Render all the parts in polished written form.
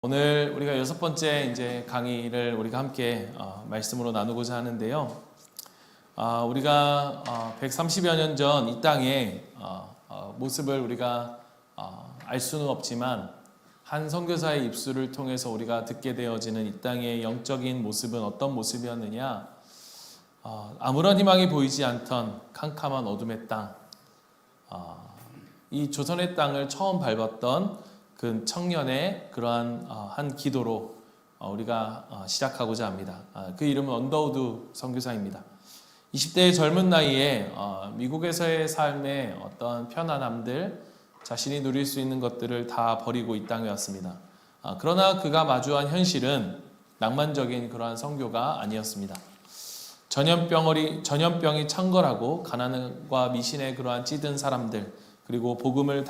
오늘 우리가 6번째 이제 강의를 우리가 함께 말씀으로 나누고자 하는데요. 우리가 130여 년 전 이 땅의 모습을 우리가 알 수는 없지만 한 선교사의 입술을 통해서 우리가 듣게 되어지는 이 땅의 영적인 모습은 어떤 모습이었느냐? 아무런 희망이 보이지 않던 캄캄한 어둠의 땅, 이 조선의 땅을 처음 밟았던 그 청년의 그러한 한 기도로 우리가 시작하고자 합니다. 그 이름은 언더우드 선교사입니다. 20대의 젊은 나이에 미국에서의 삶의 어떤 편안함들, 자신이 누릴 수 있는 것들을 다 버리고 이 땅에 왔습니다. 그러나 그가 마주한 현실은 낭만적인 그러한 선교가 아니었습니다. 전염병이 창궐하고 가난과 미신의 그러한 찌든 사람들, 그리고 복음을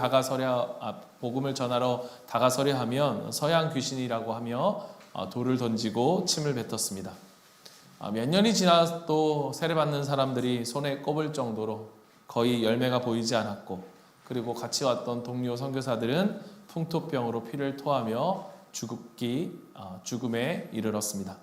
전하러 다가서려 하면 서양 귀신이라고 하며 돌을 던지고 침을 뱉었습니다. 몇 년이 지나도 세례받는 사람들이 손에 꼽을 정도로 거의 열매가 보이지 않았고, 그리고 같이 왔던 동료 선교사들은 풍토병으로 피를 토하며 죽음에 이르렀습니다.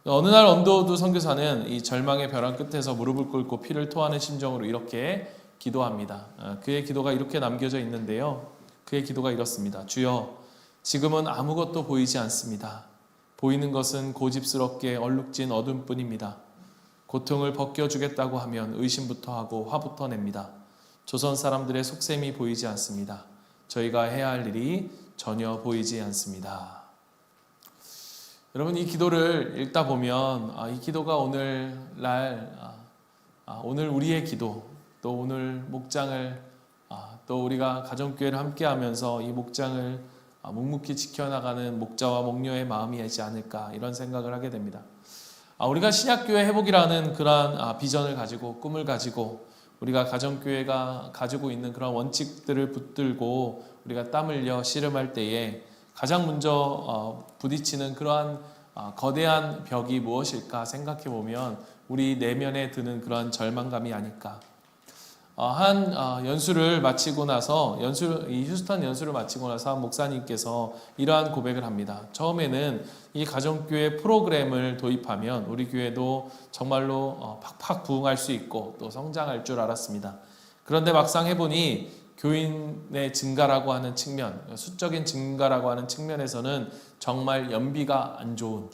어느 날 언더우드 선교사는 이 절망의 벼랑 끝에서 무릎을 꿇고 피를 토하는 심정으로 이렇게 기도합니다. 그의 기도가 이렇게 남겨져 있는데요. 그의 기도가 이렇습니다. 주여, 지금은 아무것도 보이지 않습니다. 보이는 것은 고집스럽게 얼룩진 어둠뿐입니다. 고통을 벗겨주겠다고 하면 의심부터 하고 화부터 냅니다. 조선 사람들의 속셈이 보이지 않습니다. 저희가 해야 할 일이 전혀 보이지 않습니다. 여러분, 이 기도를 읽다 보면 이 기도가 오늘 우리의 기도, 또 오늘 목장을 또 우리가 가정교회를 함께하면서 이 목장을 묵묵히 지켜나가는 목자와 목녀의 마음이지 않을까, 이런 생각을 하게 됩니다. 우리가 신약교회 회복이라는 그러한 비전을 가지고, 꿈을 가지고, 우리가 가정교회가 가지고 있는 그런 원칙들을 붙들고 우리가 땀 흘려 씨름할 때에 가장 먼저 부딪히는 그러한 거대한 벽이 무엇일까 생각해 보면 우리 내면에 드는 그런 절망감이 아닐까. 한 연수를 마치고 나서 이 휴스턴 연수를 마치고 나서 한 목사님께서 이러한 고백을 합니다. 처음에는 이 가정교회 프로그램을 도입하면 우리 교회도 정말로 팍팍 부흥할 수 있고 또 성장할 줄 알았습니다. 그런데 막상 해보니 교인의 증가라고 하는 측면, 수적인 증가라고 하는 측면에서는 정말 연비가 안 좋은,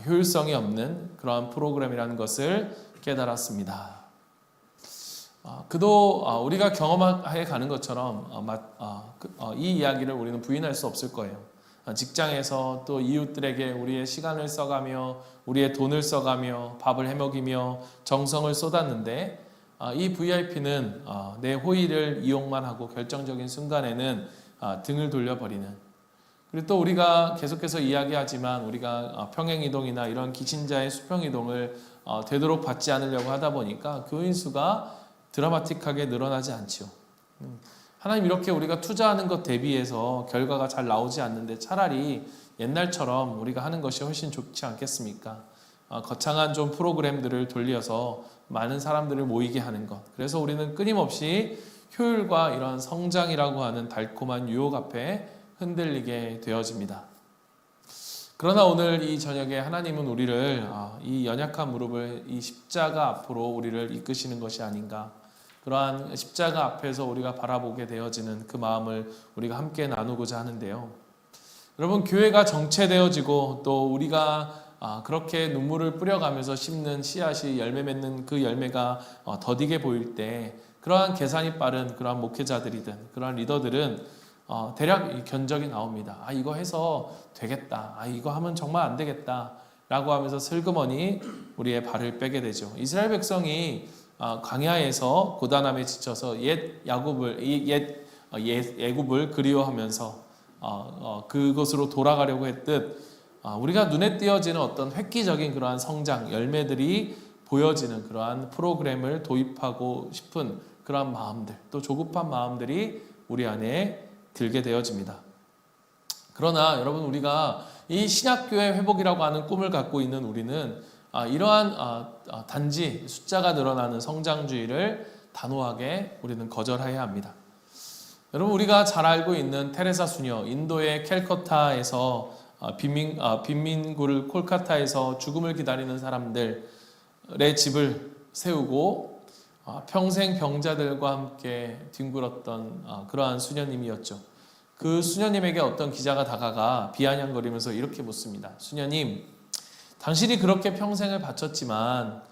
효율성이 없는 그러한 프로그램이라는 것을 깨달았습니다. 그도 우리가 경험해 가는 것처럼 이 이야기를 우리는 부인할 수 없을 거예요. 직장에서 또 이웃들에게 우리의 시간을 써가며 우리의 돈을 써가며 밥을 해먹이며 정성을 쏟았는데 이 VIP는 내 호의를 이용만 하고 결정적인 순간에는 등을 돌려버리는, 그리고 또 우리가 계속해서 이야기하지만 우리가 평행이동이나 이런 기신자의 수평이동을 되도록 받지 않으려고 하다 보니까 교인 수가 드라마틱하게 늘어나지 않죠. 하나님, 이렇게 우리가 투자하는 것 대비해서 결과가 잘 나오지 않는데 차라리 옛날처럼 우리가 하는 것이 훨씬 좋지 않겠습니까? 거창한 좀 프로그램들을 돌려서 많은 사람들을 모이게 하는 것. 그래서 우리는 끊임없이 효율과 이런 성장이라고 하는 달콤한 유혹 앞에 흔들리게 되어집니다. 그러나 오늘 이 저녁에 하나님은 우리를 이 연약한 무릎을 이 십자가 앞으로 우리를 이끄시는 것이 아닌가, 그러한 십자가 앞에서 우리가 바라보게 되어지는 그 마음을 우리가 함께 나누고자 하는데요. 여러분, 교회가 정체되어지고 또 우리가 그렇게 눈물을 뿌려가면서 심는 씨앗이 열매 맺는 그 열매가 더디게 보일 때 그러한 계산이 빠른 그러한 목회자들이든 그러한 리더들은 대략 견적이 나옵니다. 이거 해서 되겠다. 이거 하면 정말 안 되겠다. 라고 하면서 슬그머니 우리의 발을 빼게 되죠. 이스라엘 백성이 광야에서 고단함에 지쳐서 옛 애굽을 그리워하면서 그곳으로 돌아가려고 했듯 우리가 눈에 띄어지는 어떤 획기적인 그러한 성장, 열매들이 보여지는 그러한 프로그램을 도입하고 싶은 그러한 마음들, 또 조급한 마음들이 우리 안에 들게 되어집니다. 그러나 여러분, 우리가 이 신약교회 회복이라고 하는 꿈을 갖고 있는 우리는 이러한 단지 숫자가 늘어나는 성장주의를 단호하게 우리는 거절해야 합니다. 여러분, 우리가 잘 알고 있는 테레사 수녀, 인도의 캘커타에서 빈민구를 콜카타에서 죽음을 기다리는 사람들의 집을 세우고 평생 병자들과 함께 뒹굴었던 그러한 수녀님이었죠. 그 수녀님에게 어떤 기자가 다가가 비아냥거리면서 이렇게 묻습니다. 수녀님, 당신이 그렇게 평생을 바쳤지만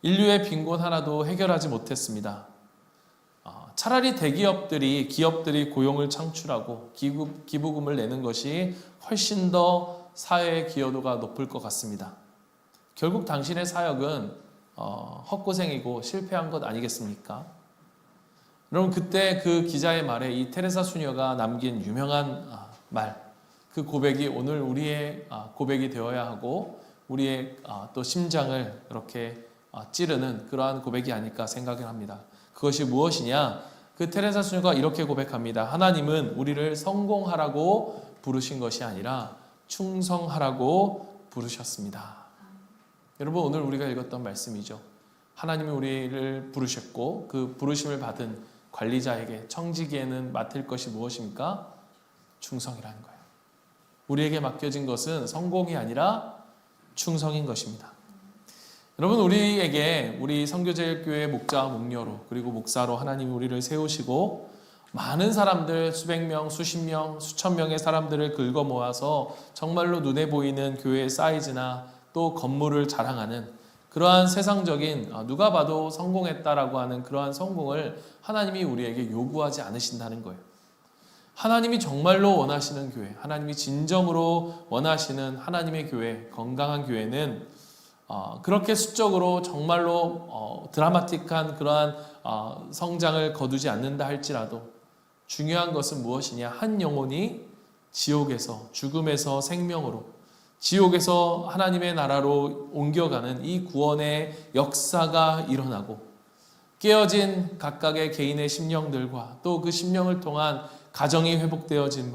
인류의 빈곤 하나도 해결하지 못했습니다. 차라리 기업들이 고용을 창출하고 기부금을 내는 것이 훨씬 더 사회의 기여도가 높을 것 같습니다. 결국 당신의 사역은 헛고생이고 실패한 것 아니겠습니까? 여러분, 그때 그 기자의 말에 이 테레사 수녀가 남긴 유명한 말, 그 고백이 오늘 우리의 고백이 되어야 하고 우리의 또 심장을 이렇게 찌르는 그러한 고백이 아닐까 생각을 합니다. 그것이 무엇이냐? 그 테레사 수녀가 이렇게 고백합니다. 하나님은 우리를 성공하라고 부르신 것이 아니라 충성하라고 부르셨습니다. 여러분, 오늘 우리가 읽었던 말씀이죠. 하나님이 우리를 부르셨고 그 부르심을 받은 관리자에게 청지기에는 맡을 것이 무엇입니까? 충성이라는 거예요. 우리에게 맡겨진 것은 성공이 아니라 충성인 것입니다. 여러분, 우리 선교제일교회 목자와 목녀로 그리고 목사로 하나님이 우리를 세우시고 많은 사람들, 수백 명, 수십 명, 수천 명의 사람들을 긁어 모아서 정말로 눈에 보이는 교회의 사이즈나 또 건물을 자랑하는 그러한 세상적인 누가 봐도 성공했다라고 하는 그러한 성공을 하나님이 우리에게 요구하지 않으신다는 거예요. 하나님이 정말로 원하시는 교회, 하나님이 진정으로 원하시는 하나님의 교회, 건강한 교회는 그렇게 수적으로 정말로 드라마틱한 그러한 성장을 거두지 않는다 할지라도 중요한 것은 무엇이냐? 한 영혼이 지옥에서, 죽음에서 생명으로, 지옥에서 하나님의 나라로 옮겨가는 이 구원의 역사가 일어나고 깨어진 각각의 개인의 심령들과 또 그 심령을 통한 가정이 회복되어진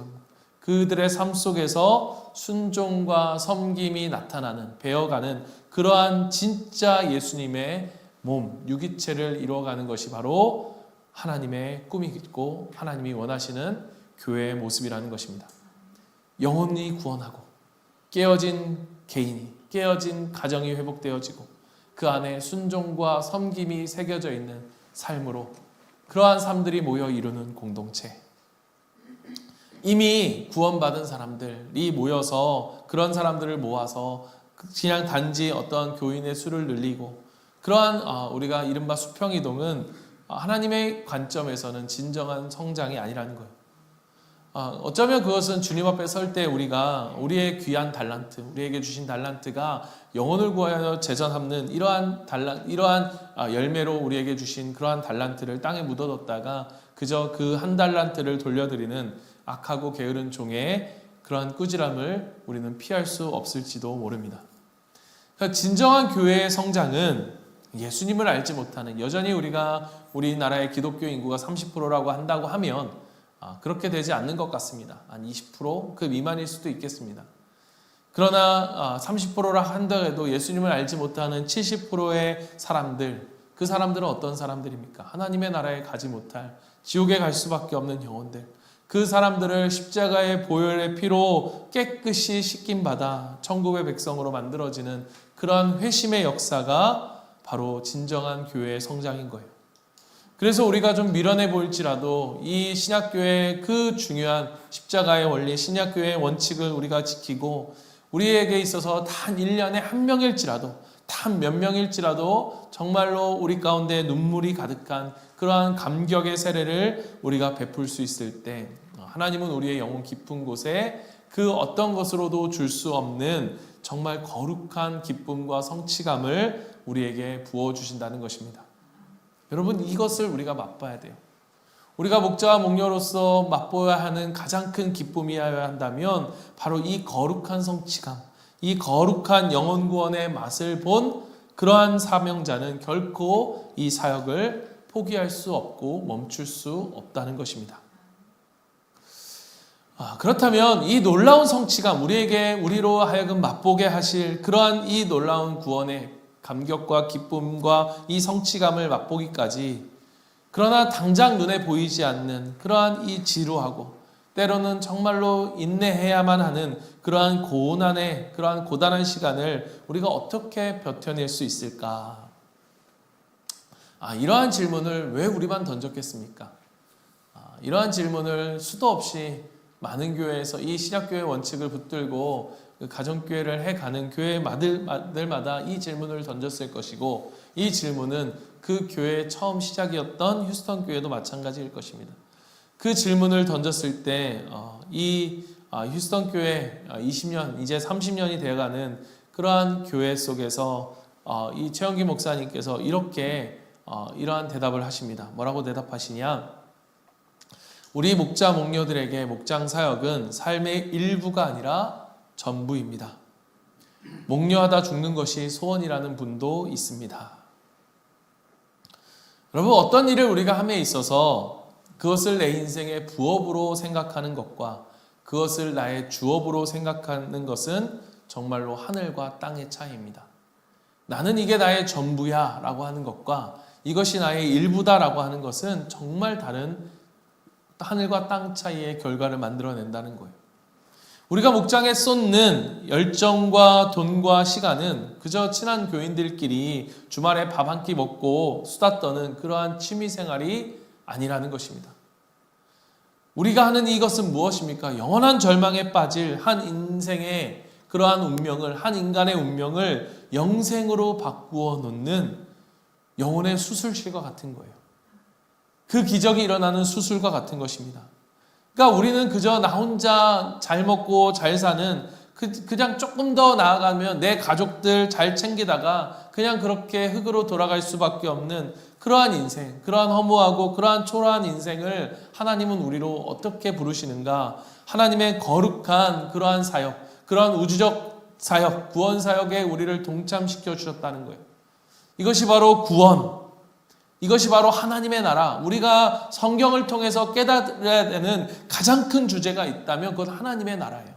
그들의 삶 속에서 순종과 섬김이 나타나는, 배어가는 그러한 진짜 예수님의 몸, 유기체를 이루어가는 것이 바로 하나님의 꿈이고 하나님이 원하시는 교회의 모습이라는 것입니다. 영혼이 구원하고 깨어진 개인이, 깨어진 가정이 회복되어지고 그 안에 순종과 섬김이 새겨져 있는 삶으로 그러한 삶들이 모여 이루는 공동체. 이미 구원받은 사람들이 모여서 그런 사람들을 모아서 그냥 단지 어떤 교인의 수를 늘리고 그러한 우리가 이른바 수평이동은 하나님의 관점에서는 진정한 성장이 아니라는 거예요. 어쩌면 그것은 주님 앞에 설 때 우리가 우리의 귀한 달란트, 우리에게 주신 달란트가 영혼을 구하여 재전 삼는 이러한 열매로 우리에게 주신 그러한 달란트를 땅에 묻어뒀다가 그저 그 한 달란트를 돌려드리는 악하고 게으른 종의 그러한 꾸지람을 우리는 피할 수 없을지도 모릅니다. 그러니까 진정한 교회의 성장은 예수님을 알지 못하는, 여전히 우리나라의 기독교 인구가 30%라고 한다고 하면 그렇게 되지 않는 것 같습니다. 한 20% 그 미만일 수도 있겠습니다. 그러나 30%라 한다고 예수님을 알지 못하는 70%의 사람들, 그 사람들은 어떤 사람들입니까? 하나님의 나라에 가지 못할 지옥에 갈 수밖에 없는 영혼들, 그 사람들을 십자가의 보혈의 피로 깨끗이 씻김받아 천국의 백성으로 만들어지는 그러한 회심의 역사가 바로 진정한 교회의 성장인 거예요. 그래서 우리가 좀 미련해 보일지라도 이 신약교회의 그 중요한 십자가의 원리, 신약교회의 원칙을 우리가 지키고 우리에게 있어서 단 1년에 한 명일지라도, 단 몇 명일지라도 정말로 우리 가운데 눈물이 가득한 그러한 감격의 세례를 우리가 베풀 수 있을 때 하나님은 우리의 영혼 깊은 곳에 그 어떤 것으로도 줄 수 없는 정말 거룩한 기쁨과 성취감을 우리에게 부어주신다는 것입니다. 여러분, 이것을 우리가 맛봐야 돼요. 우리가 목자와 목녀로서 맛보아야 하는 가장 큰 기쁨이어야 한다면 바로 이 거룩한 성취감, 이 거룩한 영혼 구원의 맛을 본 그러한 사명자는 결코 이 사역을 포기할 수 없고 멈출 수 없다는 것입니다. 그렇다면 이 놀라운 성취감, 우리로 하여금 맛보게 하실 그러한 이 놀라운 구원의 감격과 기쁨과 이 성취감을 맛보기까지 그러나 당장 눈에 보이지 않는 그러한 이 지루하고 때로는 정말로 인내해야만 하는 그러한 고난의 그러한 고단한 시간을 우리가 어떻게 버텨낼 수 있을까? 이러한 질문을 왜 우리만 던졌겠습니까? 이러한 질문을 수도 없이 많은 교회에서 이 신약교회 원칙을 붙들고 가정교회를 해가는 교회마다 이 질문을 던졌을 것이고, 이 질문은 그 교회의 처음 시작이었던 휴스턴 교회도 마찬가지일 것입니다. 그 질문을 던졌을 때 이 휴스턴 교회 20년 이제 30년이 되어가는 그러한 교회 속에서 이 최영기 목사님께서 이렇게 이러한 대답을 하십니다. 뭐라고 대답하시냐? 우리 목자 목녀들에게 목장 사역은 삶의 일부가 아니라 전부입니다. 목녀하다 죽는 것이 소원이라는 분도 있습니다. 여러분, 어떤 일을 우리가 함에 있어서 그것을 내 인생의 부업으로 생각하는 것과 그것을 나의 주업으로 생각하는 것은 정말로 하늘과 땅의 차이입니다. 나는 이게 나의 전부야 라고 하는 것과 이것이 나의 일부다 라고 하는 것은 정말 다른 하늘과 땅 차이의 결과를 만들어낸다는 거예요. 우리가 목장에 쏟는 열정과 돈과 시간은 그저 친한 교인들끼리 주말에 밥 한 끼 먹고 수다 떠는 그러한 취미생활이 아니라는 것입니다. 우리가 하는 이것은 무엇입니까? 영원한 절망에 빠질 한 인생의 그러한 운명을, 한 인간의 운명을 영생으로 바꾸어 놓는 영혼의 수술실과 같은 거예요. 그 기적이 일어나는 수술과 같은 것입니다. 그러니까 우리는 그저 나 혼자 잘 먹고 잘 사는 그냥 조금 더 나아가면 내 가족들 잘 챙기다가 그냥 그렇게 흙으로 돌아갈 수밖에 없는 그러한 인생, 그러한 허무하고 그러한 초라한 인생을 하나님은 우리로 어떻게 부르시는가? 하나님의 거룩한 그러한 사역, 그러한 우주적 사역, 구원 사역에 우리를 동참시켜 주셨다는 거예요. 이것이 바로 구원, 이것이 바로 하나님의 나라. 우리가 성경을 통해서 깨달아야 되는 가장 큰 주제가 있다면 그건 하나님의 나라예요.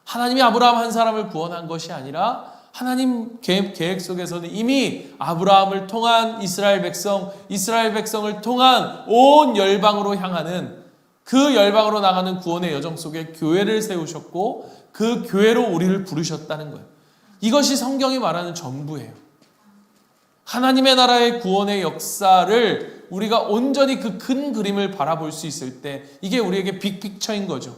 하나님이 아브라함 한 사람을 구원한 것이 아니라 하나님 계획 속에서는 이미 아브라함을 통한 이스라엘 백성을 통한 온 열방으로 향하는 그 열방으로 나가는 구원의 여정 속에 교회를 세우셨고 그 교회로 우리를 부르셨다는 거예요. 이것이 성경이 말하는 전부예요. 하나님의 나라의 구원의 역사를 우리가 온전히 그 큰 그림을 바라볼 수 있을 때 이게 우리에게 빅픽처인 거죠.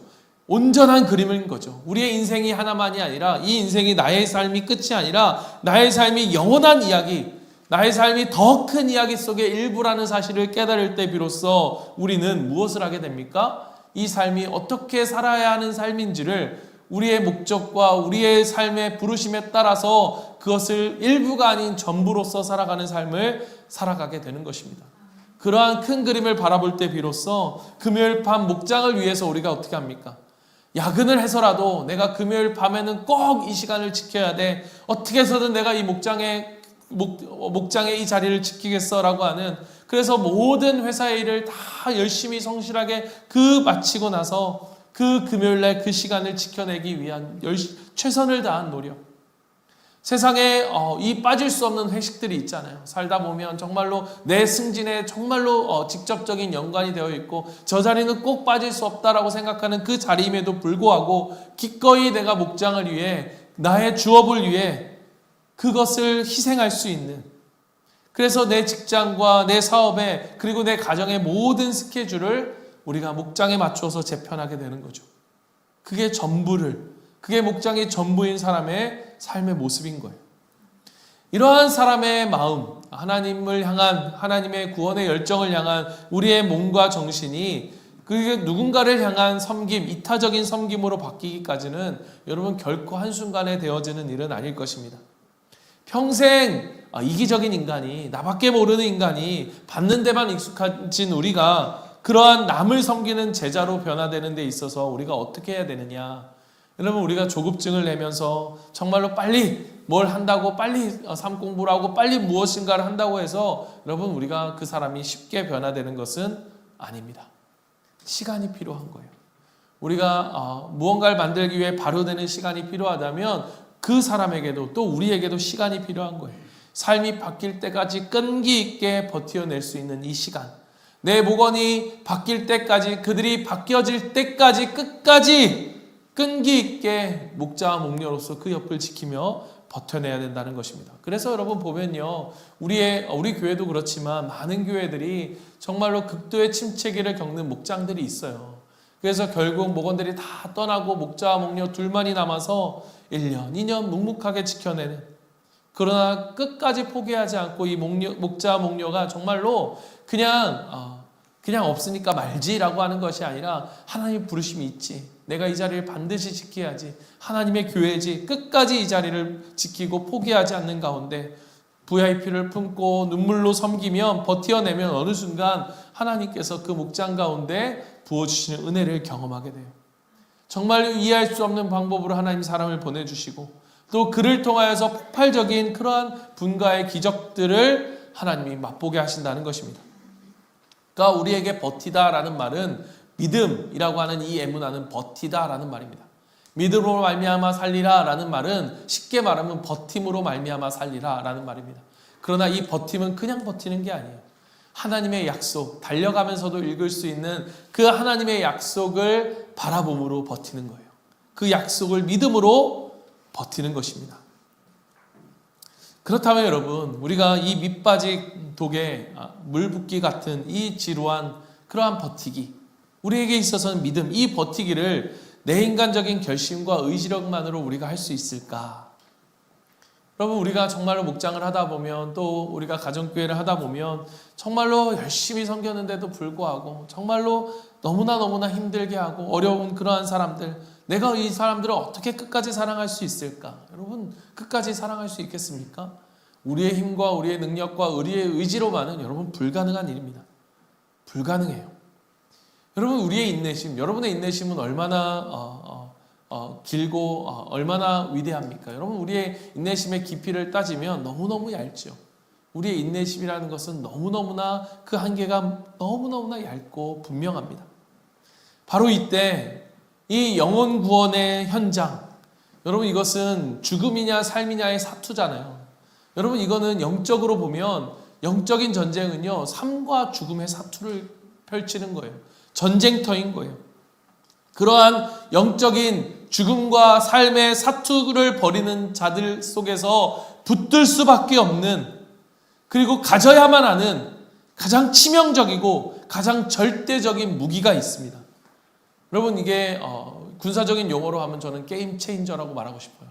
온전한 그림인 거죠. 우리의 인생이 하나만이 아니라 이 인생이 나의 삶이 끝이 아니라 나의 삶이 영원한 이야기, 나의 삶이 더 큰 이야기 속의 일부라는 사실을 깨달을 때 비로소 우리는 무엇을 하게 됩니까? 이 삶이 어떻게 살아야 하는 삶인지를 우리의 목적과 우리의 삶의 부르심에 따라서 그것을 일부가 아닌 전부로서 살아가는 삶을 살아가게 되는 것입니다. 그러한 큰 그림을 바라볼 때 비로소 금요일 밤 목장을 위해서 우리가 어떻게 합니까? 야근을 해서라도 내가 금요일 밤에는 꼭 이 시간을 지켜야 돼. 어떻게 해서든 내가 이 목장의 이 자리를 지키겠어라고 하는, 그래서 모든 회사의 일을 다 열심히 성실하게 마치고 나서 그 금요일날 그 시간을 지켜내기 위한 최선을 다한 노력. 세상에 이 빠질 수 없는 회식들이 있잖아요. 살다 보면 정말로 내 승진에 정말로 직접적인 연관이 되어 있고 저 자리는 꼭 빠질 수 없다라고 생각하는 그 자리임에도 불구하고 기꺼이 내가 목장을 위해 나의 주업을 위해 그것을 희생할 수 있는, 그래서 내 직장과 내 사업에 그리고 내 가정의 모든 스케줄을 우리가 목장에 맞춰서 재편하게 되는 거죠. 그게 목장이 전부인 사람의 삶의 모습인 거예요. 이러한 사람의 마음, 하나님을 향한, 하나님의 구원의 열정을 향한 우리의 몸과 정신이 그게 누군가를 향한 섬김, 이타적인 섬김으로 바뀌기까지는 여러분 결코 한순간에 되어지는 일은 아닐 것입니다. 평생 이기적인 인간이, 나밖에 모르는 인간이, 받는 데만 익숙해진 우리가 그러한 남을 섬기는 제자로 변화되는 데 있어서 우리가 어떻게 해야 되느냐. 여러분, 우리가 조급증을 내면서 정말로 빨리 뭘 한다고, 빨리 삶 공부를 하고 빨리 무엇인가를 한다고 해서 여러분 우리가 그 사람이 쉽게 변화되는 것은 아닙니다. 시간이 필요한 거예요. 우리가 무언가를 만들기 위해 발효되는 시간이 필요하다면 그 사람에게도 또 우리에게도 시간이 필요한 거예요. 삶이 바뀔 때까지 끈기 있게 버텨낼 수 있는 이 시간, 내 목원이 바뀔 때까지, 그들이 바뀌어질 때까지 끝까지 끈기 있게 목자와 목녀로서 그 옆을 지키며 버텨내야 된다는 것입니다. 그래서 여러분 보면요, 우리 교회도 그렇지만 많은 교회들이 정말로 극도의 침체기를 겪는 목장들이 있어요. 그래서 결국 목원들이 다 떠나고 목자와 목녀 둘만이 남아서 1년, 2년 묵묵하게 지켜내는, 그러나 끝까지 포기하지 않고 이 목자와 목녀가 정말로 그냥 없으니까 말지라고 하는 것이 아니라 하나님의 부르심이 있지, 내가 이 자리를 반드시 지켜야지, 하나님의 교회지, 끝까지 이 자리를 지키고 포기하지 않는 가운데 VIP를 품고 눈물로 섬기면, 버텨내면 어느 순간 하나님께서 그 목장 가운데 부어주시는 은혜를 경험하게 돼요. 정말 이해할 수 없는 방법으로 하나님 사람을 보내주시고, 또 그를 통하여서 폭발적인 그러한 분가의 기적들을 하나님이 맛보게 하신다는 것입니다. 그러니까 우리에게 버티다라는 말은 믿음이라고 하는 이 에무나는 버티다라는 말입니다. 믿음으로 말미암아 살리라라는 말은 쉽게 말하면 버팀으로 말미암아 살리라라는 말입니다. 그러나 이 버팀은 그냥 버티는 게 아니에요. 하나님의 약속, 달려가면서도 읽을 수 있는 그 하나님의 약속을 바라봄으로 버티는 거예요. 그 약속을 믿음으로 버티는 것입니다. 그렇다면 여러분, 우리가 이 밑바지 독에 물 붓기 같은 이 지루한 그러한 버티기, 우리에게 있어서는 믿음, 이 버티기를 내 인간적인 결심과 의지력만으로 우리가 할 수 있을까? 여러분, 우리가 정말로 목장을 하다 보면, 또 우리가 가정교회를 하다 보면 정말로 열심히 섬겼는데도 불구하고 정말로 너무나 힘들게 하고 어려운 그러한 사람들, 내가 이 사람들을 어떻게 끝까지 사랑할 수 있을까? 여러분, 끝까지 사랑할 수 있겠습니까? 우리의 힘과 우리의 능력과 우리의 의지로만은 여러분 불가능한 일입니다. 불가능해요. 여러분, 우리의 인내심, 여러분의 인내심은 얼마나 길고 얼마나 위대합니까? 여러분, 우리의 인내심의 깊이를 따지면 너무너무 얇죠. 우리의 인내심이라는 것은 너무너무나 그 한계가 너무너무나 얇고 분명합니다. 바로 이때 이 영혼 구원의 현장, 여러분 이것은 죽음이냐 삶이냐의 사투잖아요. 여러분, 이거는 영적으로 보면 영적인 전쟁은요, 삶과 죽음의 사투를 펼치는 거예요. 전쟁터인 거예요. 그러한 영적인 죽음과 삶의 사투를 벌이는 자들 속에서 붙들 수밖에 없는, 그리고 가져야만 하는 가장 치명적이고 가장 절대적인 무기가 있습니다. 여러분, 이게 군사적인 용어로 하면 저는 게임 체인저라고 말하고 싶어요.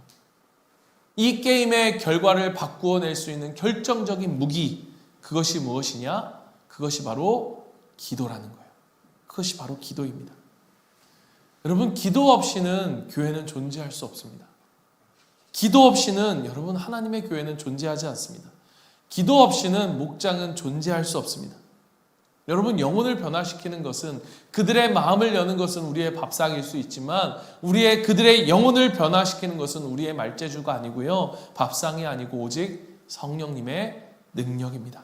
이 게임의 결과를 바꾸어낼 수 있는 결정적인 무기, 그것이 무엇이냐? 그것이 바로 기도라는 거예요. 그것이 바로 기도입니다. 여러분, 기도 없이는 교회는 존재할 수 없습니다. 기도 없이는 여러분 하나님의 교회는 존재하지 않습니다. 기도 없이는 목장은 존재할 수 없습니다. 여러분, 영혼을 변화시키는 것은, 그들의 마음을 여는 것은 우리의 밥상일 수 있지만 그들의 영혼을 변화시키는 것은 우리의 말재주가 아니고요, 밥상이 아니고 오직 성령님의 능력입니다.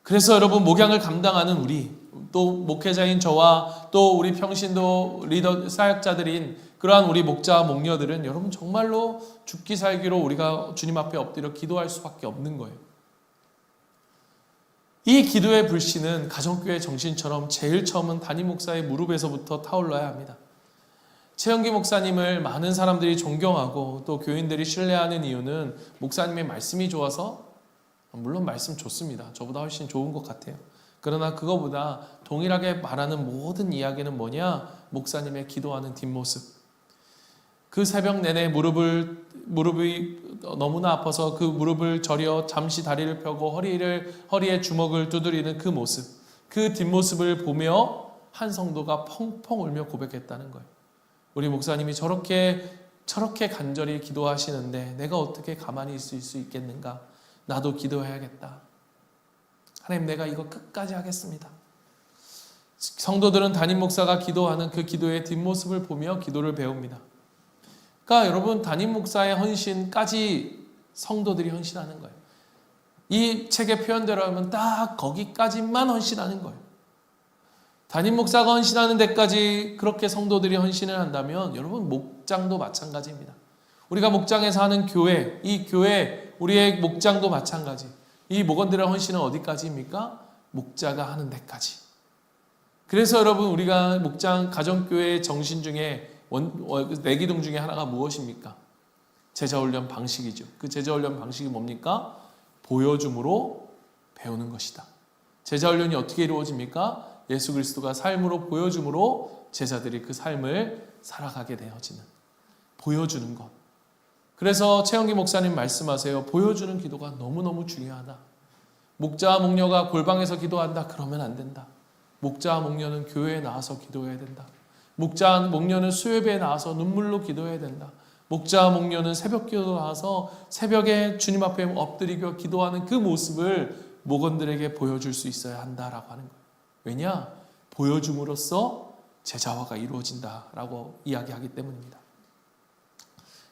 그래서 여러분, 목양을 감당하는 우리, 또 목회자인 저와 또 우리 평신도 리더 사역자들인 그러한 우리 목자와 목녀들은 여러분 정말로 죽기 살기로 우리가 주님 앞에 엎드려 기도할 수밖에 없는 거예요. 이 기도의 불씨는 가정교회 정신처럼 제일 처음은 담임 목사의 무릎에서부터 타올라야 합니다. 최영기 목사님을 많은 사람들이 존경하고 또 교인들이 신뢰하는 이유는 목사님의 말씀이 좋아서, 물론 말씀 좋습니다. 저보다 훨씬 좋은 것 같아요. 그러나 그거보다 동일하게 말하는 모든 이야기는 뭐냐? 목사님의 기도하는 뒷모습. 그 새벽 내내 무릎이 너무나 아파서 그 무릎을 저려 잠시 다리를 펴고 허리에 주먹을 두드리는 그 모습, 그 뒷모습을 보며 한 성도가 펑펑 울며 고백했다는 거예요. 우리 목사님이 저렇게 간절히 기도하시는데 내가 어떻게 가만히 있을 수 있겠는가? 나도 기도해야겠다. 하나님, 내가 이거 끝까지 하겠습니다. 성도들은 담임 목사가 기도하는 그 기도의 뒷모습을 보며 기도를 배웁니다. 그러니까 여러분, 담임 목사의 헌신까지 성도들이 헌신하는 거예요. 이 책의 표현대로 하면 딱 거기까지만 헌신하는 거예요. 담임 목사가 헌신하는 데까지 그렇게 성도들이 헌신을 한다면 여러분, 목장도 마찬가지입니다. 우리가 목장에서 하는 교회, 이 교회 우리의 목장도 마찬가지. 이 목원들의 헌신은 어디까지입니까? 목자가 하는 데까지. 그래서 여러분, 우리가 목장 가정교회의 정신 중에 내기둥 중에 하나가 무엇입니까? 제자훈련 방식이죠. 그 제자훈련 방식이 뭡니까? 보여줌으로 배우는 것이다. 제자훈련이 어떻게 이루어집니까? 예수 그리스도가 삶으로 보여줌으로 제자들이 그 삶을 살아가게 되어지는, 보여주는 것. 그래서 최영기 목사님 말씀하세요. 보여주는 기도가 너무너무 중요하다. 목자와 목녀가 골방에서 기도한다. 그러면 안 된다. 목자와 목녀는 교회에 나와서 기도해야 된다. 목자와 목녀는 수요예배에 나와서 눈물로 기도해야 된다. 목자와 목녀는 새벽 기도 나와서 새벽에 주님 앞에 엎드리고 기도하는 그 모습을 목원들에게 보여줄 수 있어야 한다라고 하는 거예요. 왜냐? 보여줌으로써 제자화가 이루어진다라고 이야기하기 때문입니다.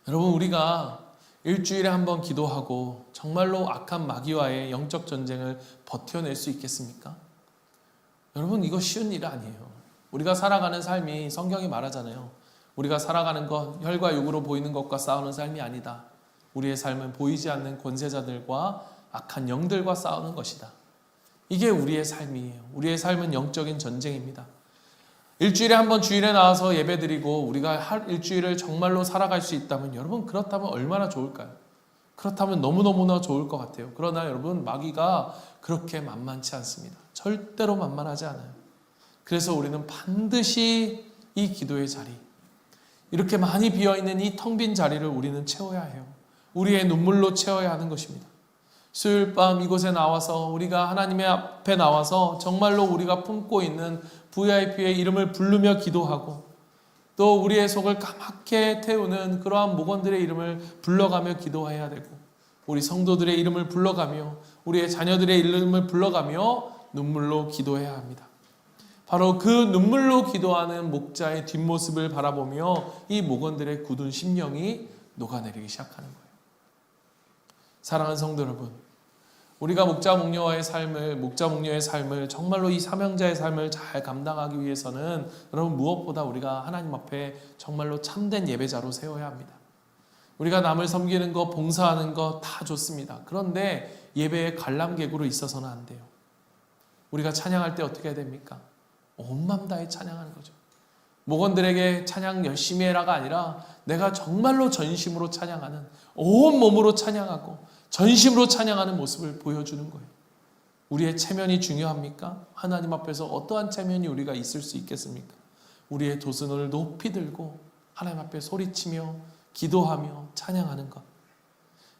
여러분, 우리가 일주일에 한 번 기도하고 정말로 악한 마귀와의 영적 전쟁을 버텨낼 수 있겠습니까? 여러분, 이거 쉬운 일 아니에요. 우리가 살아가는 삶이 성경이 말하잖아요. 우리가 살아가는 것, 혈과 육으로 보이는 것과 싸우는 삶이 아니다. 우리의 삶은 보이지 않는 권세자들과 악한 영들과 싸우는 것이다. 이게 우리의 삶이에요. 우리의 삶은 영적인 전쟁입니다. 일주일에 한 번 주일에 나와서 예배드리고 우리가 일주일을 정말로 살아갈 수 있다면, 여러분, 그렇다면 얼마나 좋을까요? 그렇다면 너무너무나 좋을 것 같아요. 그러나 여러분, 마귀가 그렇게 만만치 않습니다. 절대로 만만하지 않아요. 그래서 우리는 반드시 이 기도의 자리, 이렇게 많이 비어있는 이 텅 빈 자리를 우리는 채워야 해요. 우리의 눈물로 채워야 하는 것입니다. 수요일 밤 이곳에 나와서 우리가 하나님의 앞에 나와서 정말로 우리가 품고 있는 VIP의 이름을 부르며 기도하고, 또 우리의 속을 까맣게 태우는 그러한 목원들의 이름을 불러가며 기도해야 되고, 우리 성도들의 이름을 불러가며 우리의 자녀들의 이름을 불러가며 눈물로 기도해야 합니다. 바로 그 눈물로 기도하는 목자의 뒷모습을 바라보며 이 목원들의 굳은 심령이 녹아내리기 시작하는 거예요. 사랑하는 성도 여러분, 우리가 목자 목녀의 삶을 정말로 이 사명자의 삶을 잘 감당하기 위해서는 여러분, 무엇보다 우리가 하나님 앞에 정말로 참된 예배자로 세워야 합니다. 우리가 남을 섬기는 것, 봉사하는 것 다 좋습니다. 그런데 예배의 관람객으로 있어서는 안 돼요. 우리가 찬양할 때 어떻게 해야 됩니까? 온 마음 다해 찬양하는 거죠. 목원들에게 찬양 열심히 해라가 아니라 내가 정말로 전심으로 찬양하는, 온 몸으로 찬양하고 전심으로 찬양하는 모습을 보여주는 거예요. 우리의 체면이 중요합니까? 하나님 앞에서 어떠한 체면이 우리가 있을 수 있겠습니까? 우리의 두 손을 높이 들고 하나님 앞에 소리치며 기도하며 찬양하는 것.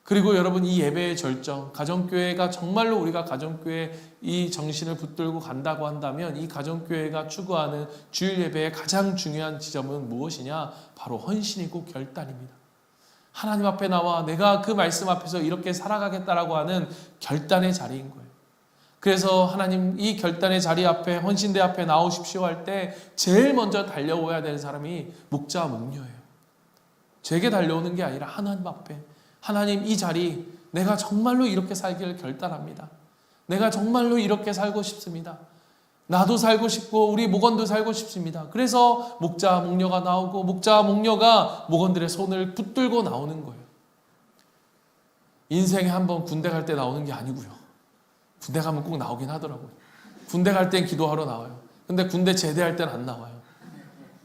그리고 여러분, 이 예배의 절정, 가정교회가 정말로 우리가 가정교회 이 정신을 붙들고 간다고 한다면, 이 가정교회가 추구하는 주일 예배의 가장 중요한 지점은 무엇이냐? 바로 헌신이고 결단입니다. 하나님 앞에 나와 내가 그 말씀 앞에서 이렇게 살아가겠다라고 하는 결단의 자리인 거예요. 그래서 하나님, 이 결단의 자리 앞에, 헌신대 앞에 나오십시오 할 때 제일 먼저 달려오야 되는 사람이 목자와 목녀예요. 제게 달려오는 게 아니라 하나님 앞에, 하나님, 이 자리 내가 정말로 이렇게 살기를 결단합니다. 내가 정말로 이렇게 살고 싶습니다. 나도 살고 싶고 우리 목원도 살고 싶습니다. 그래서 목자와 목녀가 나오고 목자와 목녀가 목원들의 손을 붙들고 나오는 거예요. 인생에 한번 군대 갈 때 나오는 게 아니고요. 군대 가면 꼭 나오긴 하더라고요. 군대 갈 땐 기도하러 나와요. 근데 군대 제대할 땐 안 나와요.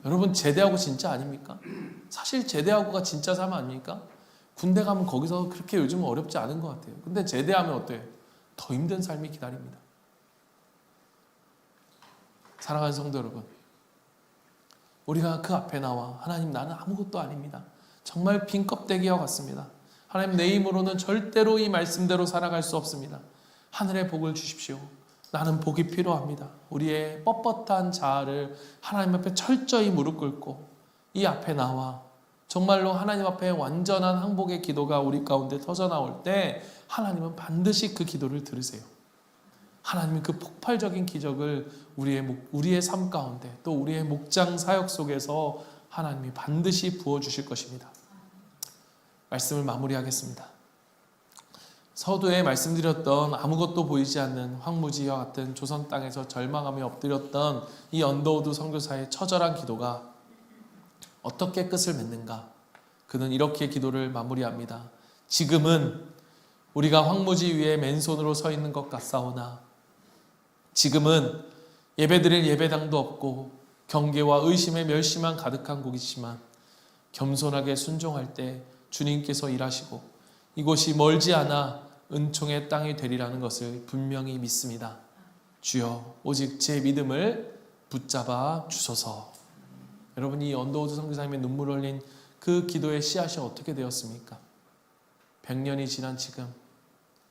여러분, 제대하고 진짜 아닙니까? 사실 제대하고가 진짜 삶 아닙니까? 군대 가면 거기서 그렇게 요즘은 어렵지 않은 것 같아요. 근데 제대하면 어때요? 더 힘든 삶이 기다립니다. 사랑하는 성도 여러분, 우리가 그 앞에 나와 하나님, 나는 아무것도 아닙니다. 정말 빈 껍데기와 같습니다. 하나님, 내 힘으로는 절대로 이 말씀대로 살아갈 수 없습니다. 하늘의 복을 주십시오. 나는 복이 필요합니다. 우리의 뻣뻣한 자아를 하나님 앞에 철저히 무릎 꿇고 이 앞에 나와 정말로 하나님 앞에 완전한 항복의 기도가 우리 가운데 터져나올 때 하나님은 반드시 그 기도를 들으세요. 하나님은 그 폭발적인 기적을 우리의 삶 가운데, 또 우리의 목장 사역 속에서 하나님이 반드시 부어주실 것입니다. 말씀을 마무리하겠습니다. 서두에 말씀드렸던 아무것도 보이지 않는 황무지와 같은 조선 땅에서 절망하며 엎드렸던 이 언더우드 선교사의 처절한 기도가 어떻게 끝을 맺는가? 그는 이렇게 기도를 마무리합니다. 지금은 우리가 황무지 위에 맨손으로 서 있는 것 같사오나 지금은 예배드릴 예배당도 없고 경계와 의심의 멸시만 가득한 곳이지만 겸손하게 순종할 때 주님께서 일하시고 이곳이 멀지 않아 은총의 땅이 되리라는 것을 분명히 믿습니다. 주여 오직 제 믿음을 붙잡아 주소서. 여러분이 이 언더우드 선교사님의 눈물을 흘린 그 기도의 씨앗이 어떻게 되었습니까? 100년이 지난 지금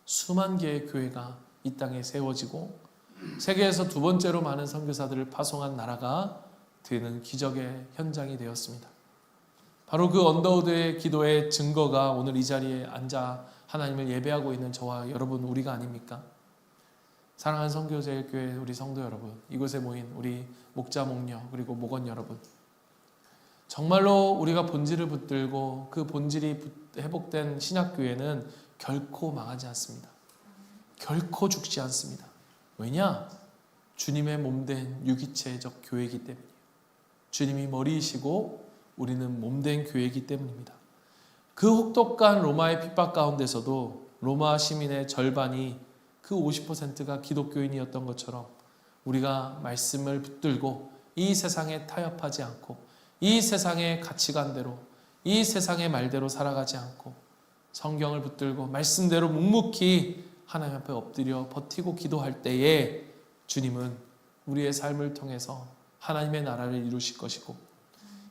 수만 개의 교회가 이 땅에 세워지고 세계에서 두 번째로 많은 선교사들을 파송한 나라가 되는 기적의 현장이 되었습니다. 바로 그 언더우드의 기도의 증거가 오늘 이 자리에 앉아 하나님을 예배하고 있는 저와 여러분 우리가 아닙니까? 사랑하는 선교제일교회 우리 성도 여러분, 이곳에 모인 우리 목자 목녀 그리고 목원 여러분, 정말로 우리가 본질을 붙들고 그 본질이 회복된 신약교회는 결코 망하지 않습니다. 결코 죽지 않습니다. 왜냐? 주님의 몸된 유기체적 교회이기 때문이에요. 주님이 머리이시고 우리는 몸된 교회이기 때문입니다. 그 혹독한 로마의 핍박 가운데서도 로마 시민의 절반이 그 50%가 기독교인이었던 것처럼 우리가 말씀을 붙들고 이 세상에 타협하지 않고 이 세상의 가치관대로 이 세상의 말대로 살아가지 않고 성경을 붙들고 말씀대로 묵묵히 하나님 앞에 엎드려 버티고 기도할 때에 주님은 우리의 삶을 통해서 하나님의 나라를 이루실 것이고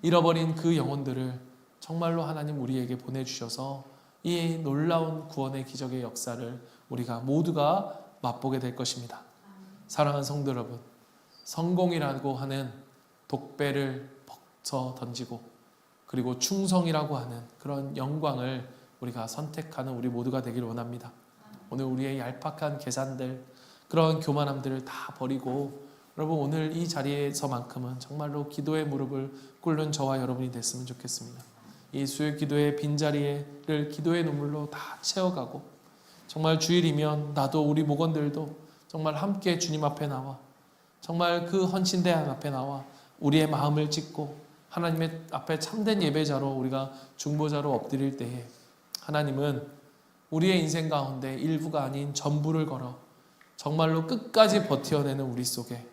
잃어버린 그 영혼들을 정말로 하나님 우리에게 보내주셔서 이 놀라운 구원의 기적의 역사를 우리가 모두가 맛보게 될 것입니다. 사랑하는 성도 여러분, 성공이라고 하는 독배를 벗어 던지고 그리고 충성이라고 하는 그런 영광을 우리가 선택하는 우리 모두가 되기를 원합니다. 오늘 우리의 얄팍한 계산들, 그런 교만함들을 다 버리고 여러분 오늘 이 자리에서만큼은 정말로 기도의 무릎을 꿇는 저와 여러분이 됐으면 좋겠습니다. 이 수요 기도의 빈자리를 기도의 눈물로 다 채워가고 정말 주일이면 나도 우리 목원들도 정말 함께 주님 앞에 나와 정말 그 헌신대한 앞에 나와 우리의 마음을 찢고 하나님의 앞에 참된 예배자로 우리가 중보자로 엎드릴 때에 하나님은 우리의 인생 가운데 일부가 아닌 전부를 걸어 정말로 끝까지 버텨내는 우리 속에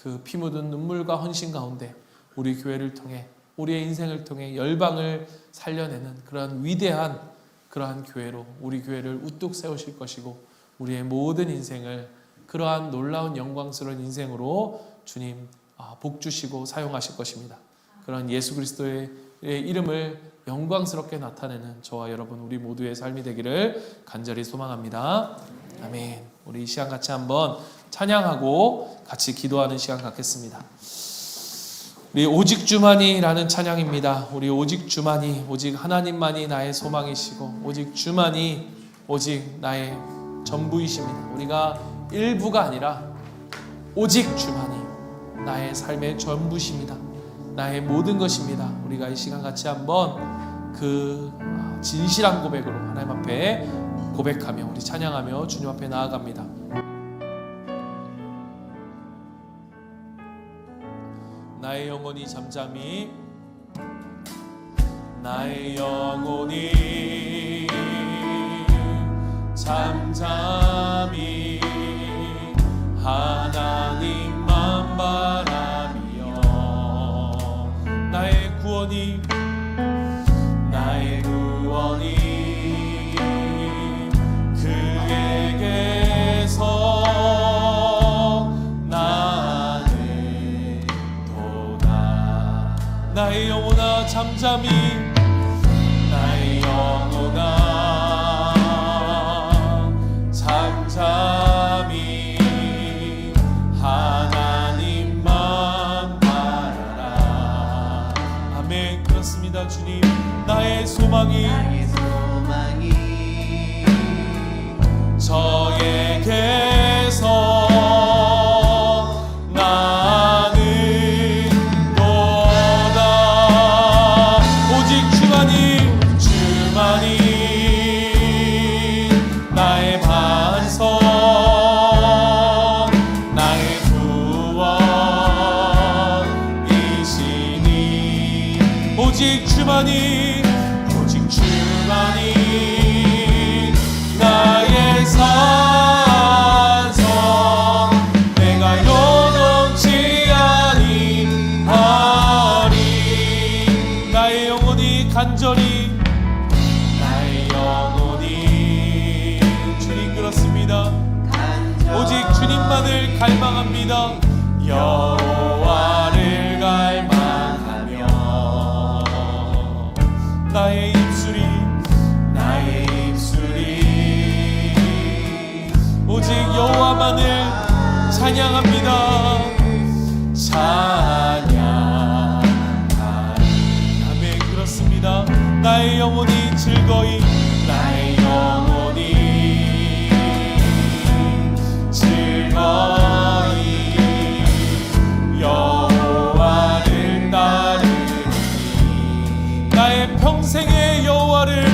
그 피 묻은 눈물과 헌신 가운데 우리 교회를 통해 우리의 인생을 통해 열방을 살려내는 그러한 위대한 그러한 교회로 우리 교회를 우뚝 세우실 것이고 우리의 모든 인생을 그러한 놀라운 영광스러운 인생으로 주님 복 주시고 사용하실 것입니다. 그런 예수 그리스도의 이름을 영광스럽게 나타내는 저와 여러분 우리 모두의 삶이 되기를 간절히 소망합니다. 아멘. 우리 이 시간 같이 한번 찬양하고 같이 기도하는 시간 갖겠습니다. 우리 오직 주만이라는 찬양입니다. 우리 오직 주만이, 오직 하나님만이 나의 소망이시고 오직 주만이 오직 나의 전부이십니다. 우리가 일부가 아니라 오직 주만이 나의 삶의 전부십니다. 나의 모든 것입니다. 우리가 이 시간 같이 한번 그 진실한 고백으로 하나님 앞에 고백하며 우리 찬양하며 주님 앞에 나아갑니다. 나의 영혼이 잠잠히 나의 영혼이 잠잠히 하나님만 바라며 나의 구원이 그에게서 나는 도다. 나의 영혼아 잠잠히 나의 영혼아 잠잠히 하나님만 바라라. 아멘. 그렇습니다. 주님 나의 소망이 저에게서 나는 도다. 오직 주만이 나의 반석 나의 구원이시니 오직 주만이 나의 갈망합니다. 여호와를 갈망하며 나의 입술이 오직 여호와만을 찬양합니다. 찬양하리. 아멘. 그렇습니다. 나의 영혼이 즐거이 여호와를 따르니 나의 평생의 여호와를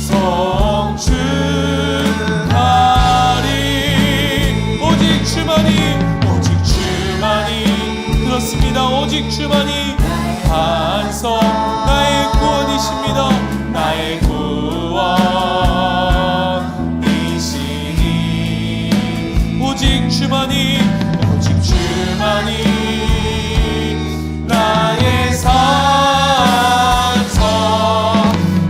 송축하리. 오직 주만이 반석 나의 구원이십니다. 나의 구원이시니 오직 주만이 나의 산성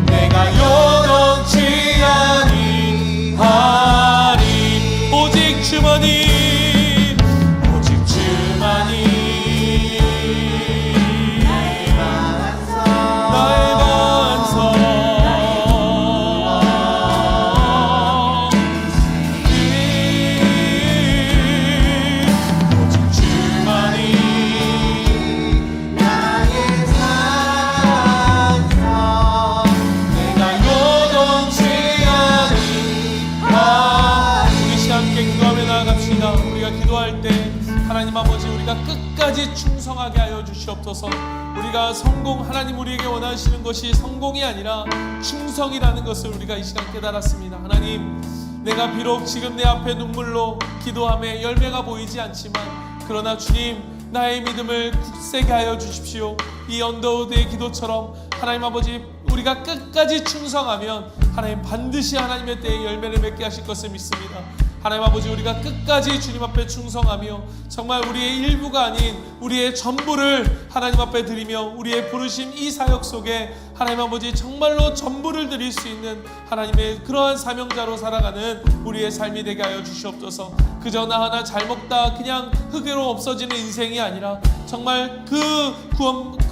내가 요동치 아니하리. 오직 주만이 기도할 때 하나님 아버지 우리가 끝까지 충성하게 하여 주시옵소서. 우리가 하나님 우리에게 원하시는 것이 성공이 아니라 충성이라는 것을 우리가 이 시간 깨달았습니다. 하나님, 내가 비록 지금 내 앞에 눈물로 기도함에 열매가 보이지 않지만 그러나 주님 나의 믿음을 굳세게 하여 주십시오. 이 언더우드의 기도처럼 하나님 아버지 우리가 끝까지 충성하면 하나님 반드시 하나님의 때에 열매를 맺게 하실 것을 믿습니다. 하나님 아버지 우리가 끝까지 주님 앞에 충성하며 정말 우리의 일부가 아닌 우리의 전부를 하나님 앞에 드리며 우리의 부르심 이 사역 속에 하나님 아버지 정말로 전부를 드릴 수 있는 하나님의 그러한 사명자로 살아가는 우리의 삶이 되게 하여 주시옵소서. 그저 나 하나 잘 먹다 그냥 흙으로 없어지는 인생이 아니라 정말 그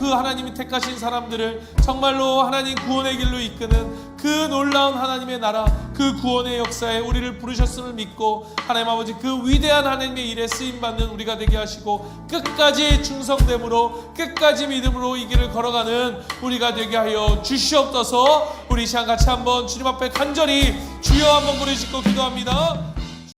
하나님이 택하신 사람들을 정말로 하나님 구원의 길로 이끄는 그 놀라운 하나님의 나라 그 구원의 역사에 우리를 부르셨음을 믿고 하나님 아버지 그 위대한 하나님의 일에 쓰임받는 우리가 되게 하시고 끝까지 충성됨으로 끝까지 믿음으로 이 길을 걸어가는 우리가 되게 하여 주시옵소서. 우리 시간 같이 한번 주님 앞에 간절히 주여 한번 부르시고 기도합니다.